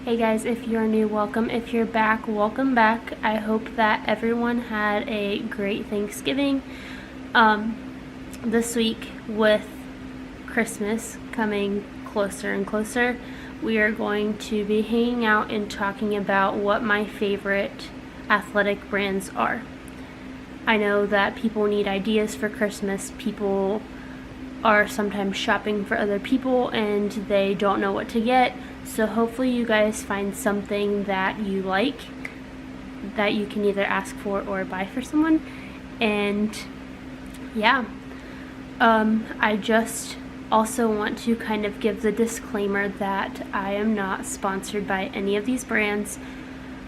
Hey guys, if you're new, welcome. If you're back, welcome back. I hope that everyone had a great Thanksgiving. This week, with Christmas coming closer and closer, we are going to be hanging out and talking about what my favorite athletic brands are. I know that people need ideas for Christmas. People are sometimes shopping for other people and they don't know what to get. So hopefully you guys find something that you like, that you can either ask for or buy for someone. And yeah, I just also want to kind of give the disclaimer that I am not sponsored by any of these brands.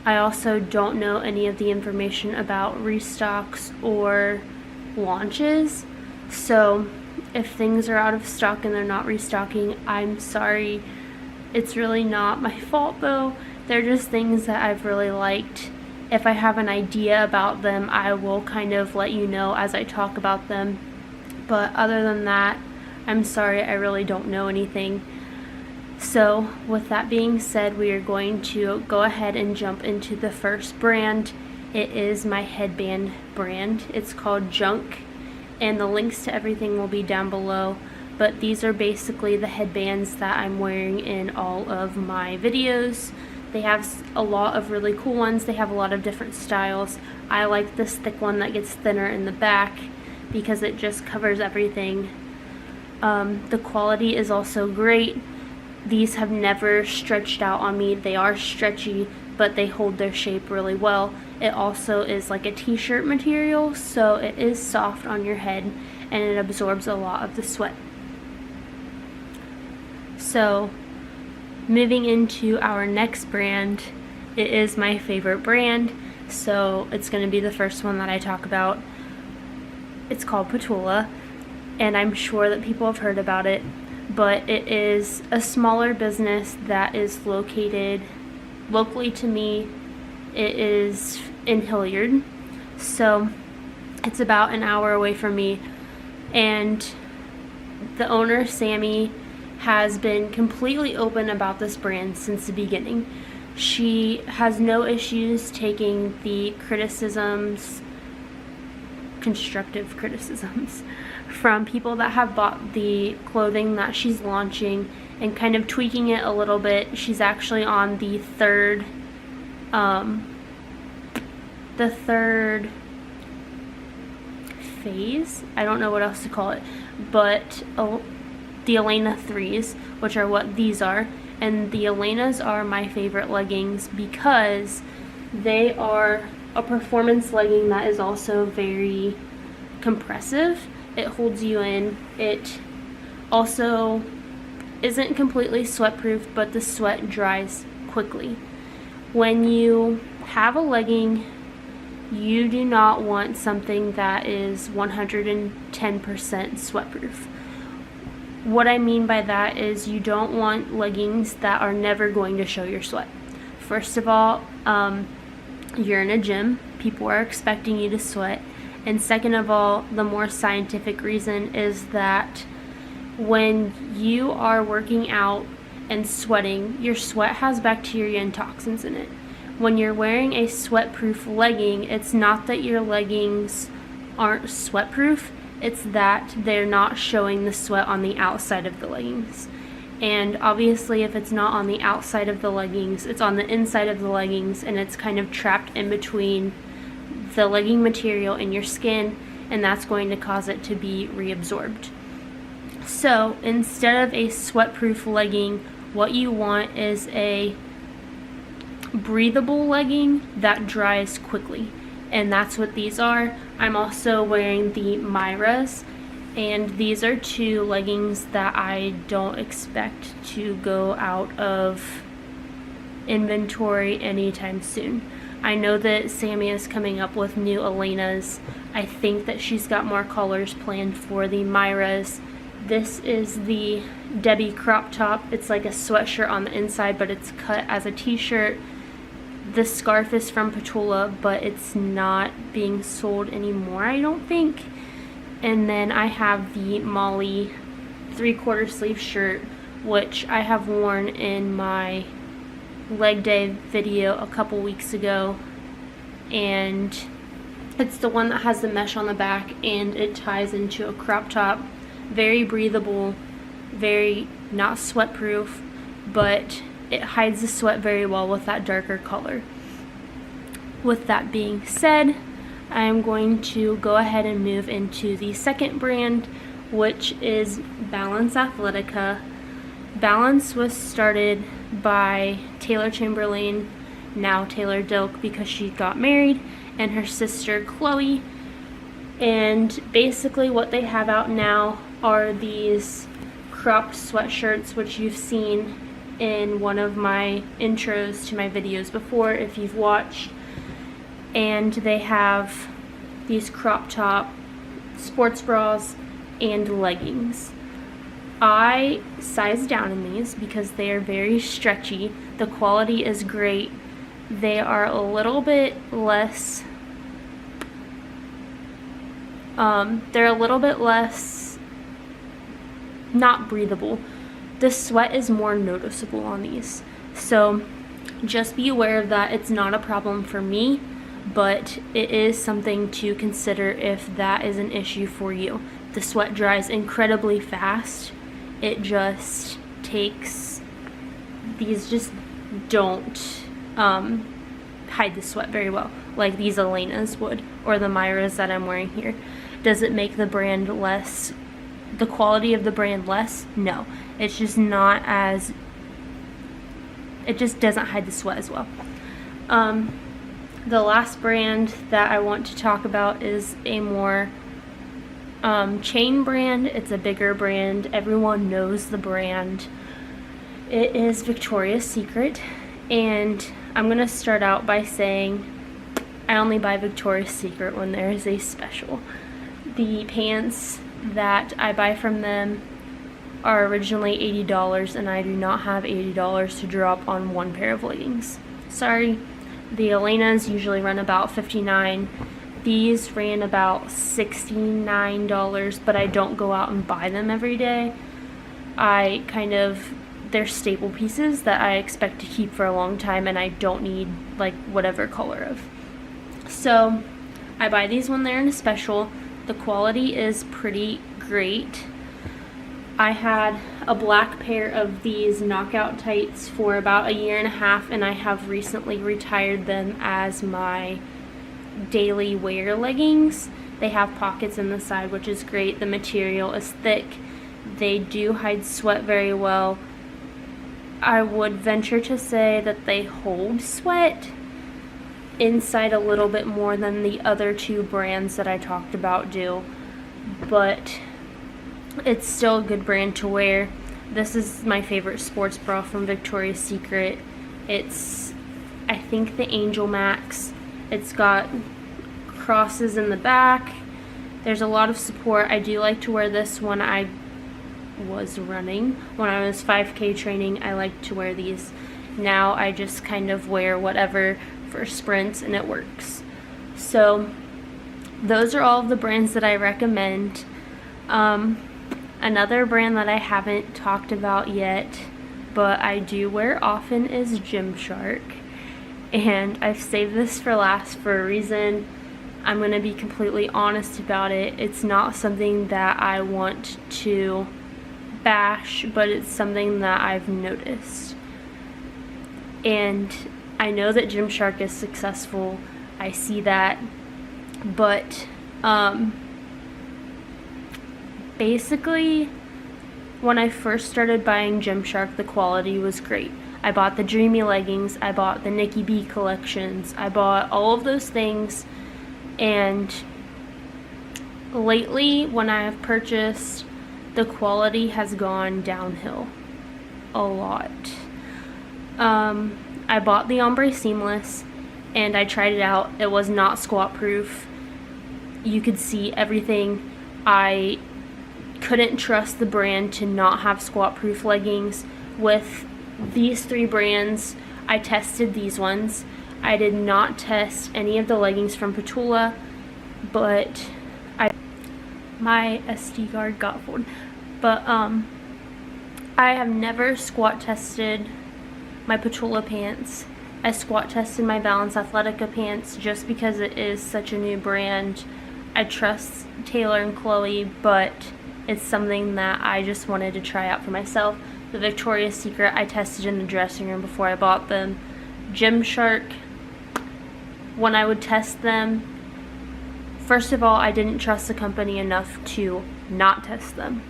I also don't know any of the information about restocks or launches. So if things are out of stock and they're not restocking, I'm sorry. It's really not my fault though. They're just things that I've really liked. If I have an idea about them, I will kind of let you know as I talk about them. But other than that, I'm sorry, I really don't know anything. So with that being said, we are going to go ahead and jump into the first brand. It is my headband brand. It's called Junk, and the links to everything will be down below. But these are basically the headbands that I'm wearing in all of my videos. They have a lot of really cool ones. They have a lot of different styles. I like this thick one that gets thinner in the back because it just covers everything. The quality is also great. These have never stretched out on me. They are stretchy, but they hold their shape really well. It also is like a t-shirt material, so it is soft on your head and it absorbs a lot of the sweat. So moving into our next brand, it is my favorite brand, so it's going to be the first one that I talk about. It's called Patoola, and I'm sure that people have heard about it, but it is a smaller business that is located locally to me. It is in Hilliard, so it's about an hour away from me, and the owner, Sammy, has been completely open about this brand since the beginning. She has no issues taking the criticisms, constructive criticisms, from people that have bought the clothing that she's launching and kind of tweaking it a little bit. She's actually on the third phase. I don't know what else to call it, but the Alainah 3s, which are what these are. And the Alainahs are my favorite leggings because they are a performance legging that is also very compressive. It holds you in. It also isn't completely sweat-proof, but the sweat dries quickly. When you have a legging, you do not want something that is 110% sweat-proof. What I mean by that is you don't want leggings that are never going to show your sweat. First of all, you're in a gym. People are expecting you to sweat. And second of all, the more scientific reason is that when you are working out and sweating, your sweat has bacteria and toxins in it. When you're wearing a sweat-proof legging, it's not that your leggings aren't sweat-proof. It's that they're not showing the sweat on the outside of the leggings. And obviously if it's not on the outside of the leggings, it's on the inside of the leggings, and it's kind of trapped in between the legging material and your skin, and that's going to cause it to be reabsorbed. So instead of a sweat-proof legging, what you want is a breathable legging that dries quickly. And that's what these are. I'm also wearing the Mayras, and these are two leggings that I don't expect to go out of inventory anytime soon. I know that Sammy is coming up with new Alainahs. I think that she's got more colors planned for the Mayras. This is the Debbi crop top. It's like a sweatshirt on the inside, but it's cut as a t-shirt. The scarf is from Patoola, but it's not being sold anymore, I don't think. And then I have the Molly 3/4 sleeve shirt, which I have worn in my leg day video a couple weeks ago, and it's the one that has the mesh on the back and it ties into a crop top. Very breathable, very not sweat proof, but it hides the sweat very well with that darker color. With that being said, I'm going to go ahead and move into the second brand, which is Balance Athletica. Balance was started by Taylor Chamberlain, now Taylor Dilk, because she got married, and her sister Chloe. And basically what they have out now are these cropped sweatshirts, which you've seen in one of my intros to my videos before if you've watched. And they have these crop top sports bras and leggings. I sized down in these because they are very stretchy. The quality is great. They are a little bit less, they're a little bit less not breathable. The sweat is more noticeable on these. So just be aware of that. It's not a problem for me, but it is something to consider if that is an issue for you. The sweat dries incredibly fast. It just takes, these just don't hide the sweat very well, like these Alainahs would, or the Mayras that I'm wearing here. Does it make the brand less, the quality of the brand less? No. It's just not as, it just doesn't hide the sweat as well. The last brand that I want to talk about is a more chain brand. It's a bigger brand. Everyone knows the brand. It is Victoria's Secret, and I'm going to start out by saying I only buy Victoria's Secret when there is a special. The pants that I buy from them are originally $80, and I do not have $80 to drop on one pair of leggings. Sorry. The Alainahs usually run about $59. These ran about $69, but I don't go out and buy them every day. They're staple pieces that I expect to keep for a long time, and I don't need like whatever color of. So I buy these when they're in a special. The quality is pretty great. I had a black pair of these knockout tights for about a year and a half, and I have recently retired them as my daily wear leggings. They have pockets in the side, which is great. The material is thick. They do hide sweat very well. I would venture to say that they hold sweat inside a little bit more than the other two brands that I talked about do, but it's still a good brand to wear. This is my favorite sports bra from Victoria's Secret. It's, I think, the Angel Max. It's got crosses in the back. There's a lot of support. I do like to wear this when I was running. When I was 5K training, I like to wear these. Now I just kind of wear whatever for sprints, and it works. So those are all of the brands that I recommend. Another brand that I haven't talked about yet, but I do wear often, is Gymshark. And I've saved this for last for a reason. I'm going to be completely honest about it. It's not something that I want to bash, but it's something that I've noticed. And I know that Gymshark is successful. I see that. But basically, when I first started buying Gymshark, the quality was great. I bought the Dreamy leggings, I bought the Nikki B collections, I bought all of those things, and lately when I have purchased, the quality has gone downhill a lot. I bought the Ombre Seamless, and I tried it out. It was not squat proof. You could see everything. I couldn't trust the brand to not have squat proof leggings. With these three brands, I tested these ones. I did not test any of the leggings from Petula, but my SD card got full. But I have never squat tested my Petula pants. I squat tested my Balance Athletica pants just because it is such a new brand. I trust Taylor and Chloe, but it's something that I just wanted to try out for myself. The Victoria's Secret I tested in the dressing room before I bought them. Gymshark, when I would test them, first of all, I didn't trust the company enough to not test them.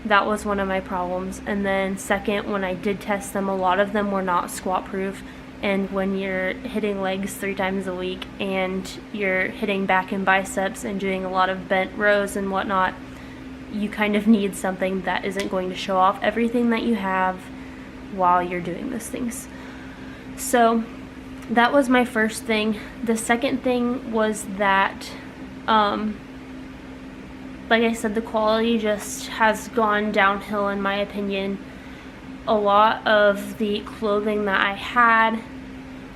That was one of my problems. And then second, when I did test them, a lot of them were not squat proof. And when you're hitting legs 3 times a week and you're hitting back and biceps and doing a lot of bent rows and whatnot, you kind of need something that isn't going to show off everything that you have while you're doing those things. So that was my first thing. The second thing was that, like I said, the quality just has gone downhill in my opinion. A lot of the clothing that I had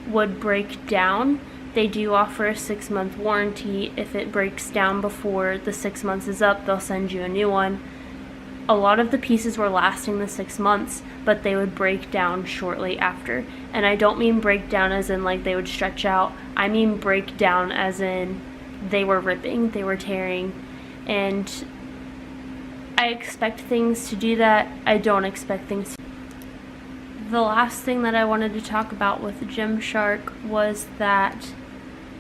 would break down. They do offer a 6-month warranty. If it breaks down before the 6 months is up, they'll send you a new one. A lot of the pieces were lasting the 6 months, but they would break down shortly after. And I don't mean break down as in like they would stretch out. I mean break down as in they were ripping, they were tearing. And I expect things to do that. I don't expect things to. The last thing that I wanted to talk about with Gymshark was that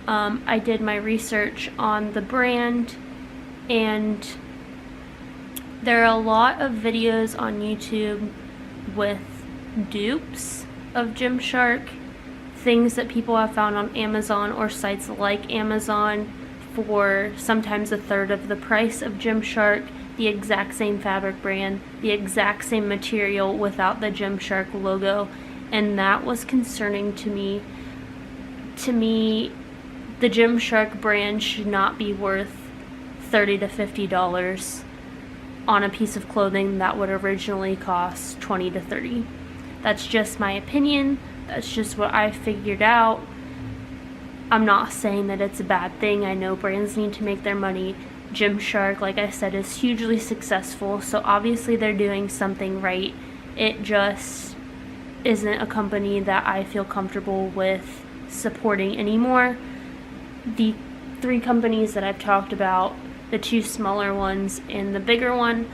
I did my research on the brand, and there are a lot of videos on YouTube with dupes of Gymshark, things that people have found on Amazon or sites like Amazon for sometimes 1/3 of the price of Gymshark, the exact same fabric brand, the exact same material without the Gymshark logo, and that was concerning to me. To me, the Gymshark brand should not be worth $30 to $50 on a piece of clothing that would originally cost $20 to $30. That's just my opinion. That's just what I figured out. I'm not saying that it's a bad thing. I know brands need to make their money. Gymshark, like I said, is hugely successful, so obviously they're doing something right. It just isn't a company that I feel comfortable with supporting anymore. The 3 companies that I've talked about, the 2 smaller ones and the bigger one,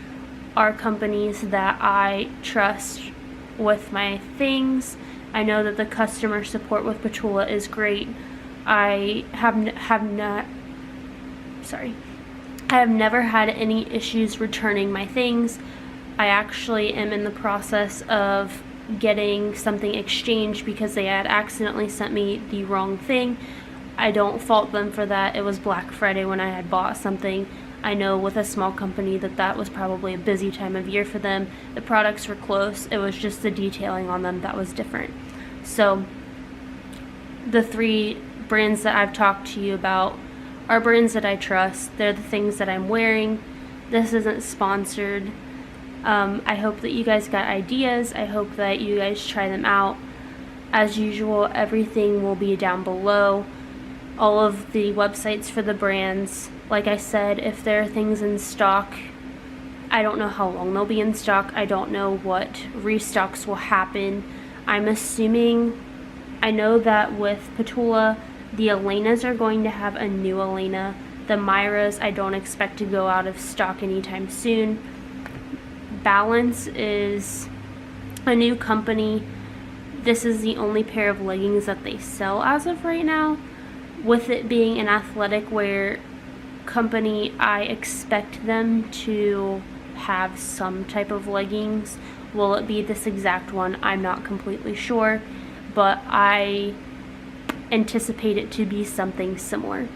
are companies that I trust with my things. I know that the customer support with Petula is great. I have never had any issues returning my things. I actually am in the process of getting something exchanged because they had accidentally sent me the wrong thing. I don't fault them for that. It was Black Friday when I had bought something. I know with a small company that was probably a busy time of year for them. The products were close. It was just the detailing on them that was different. So the 3 brands that I've talked to you about are brands that I trust. They're the things that I'm wearing. This isn't sponsored. I hope that you guys got ideas. I hope that you guys try them out. As usual, everything will be down below. All of the websites for the brands. Like I said, if there are things in stock, I don't know how long they'll be in stock. I don't know what restocks will happen. I'm assuming, I know that with Petula, the Alainahs are going to have a new Alainah. The Mayras I don't expect to go out of stock anytime soon. Balance is a new company. This is the only pair of leggings that they sell as of right now. With it being an athletic wear company, I expect them to have some type of leggings. Will it be this exact one? I'm not completely sure, but I anticipate it to be something similar.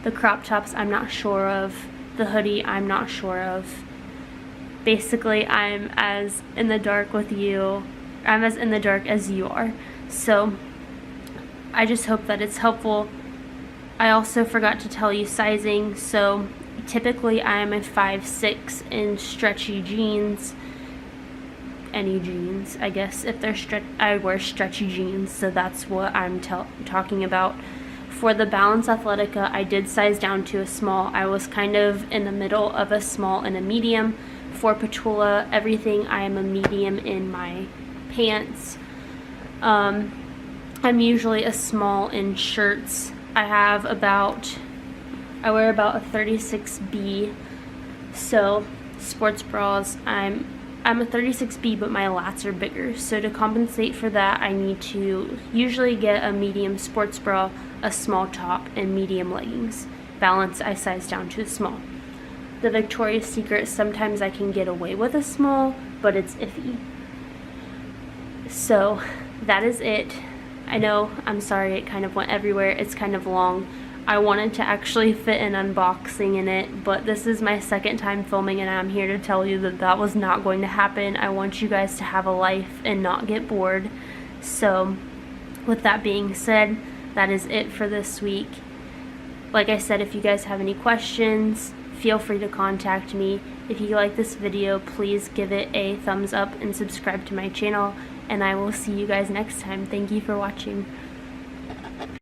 The crop tops I'm not sure of. The hoodie I'm not sure of. Basically, I'm as in the dark with you. I'm as in the dark as you are. So I just hope that it's helpful. I also forgot to tell you sizing. So typically I am a 5'6" in stretchy jeans. Any jeans, I guess. If they're I wear stretchy jeans, so that's what I'm talking about. For the Balance Athletica, I did size down to a small. I was kind of in the middle of a small and a medium. For Petula, everything, I am a medium in my pants. I'm usually a small in shirts. I wear about a 36B. So sports bras, I'm a 36B, but my lats are bigger. So to compensate for that, I need to usually get a medium sports bra, a small top, and medium leggings. Balance, I size down to a small. The Victoria's Secret, sometimes I can get away with a small, but it's iffy. So that is it. I know, I'm sorry it kind of went everywhere. It's kind of long. I wanted to actually fit an unboxing in it, but this is my second time filming, and I'm here to tell you that that was not going to happen. I want you guys to have a life and not get bored. So with that being said, that is it for this week. Like I said, if you guys have any questions, feel free to contact me. If you like this video, please give it a thumbs up and subscribe to my channel, and I will see you guys next time. Thank you for watching.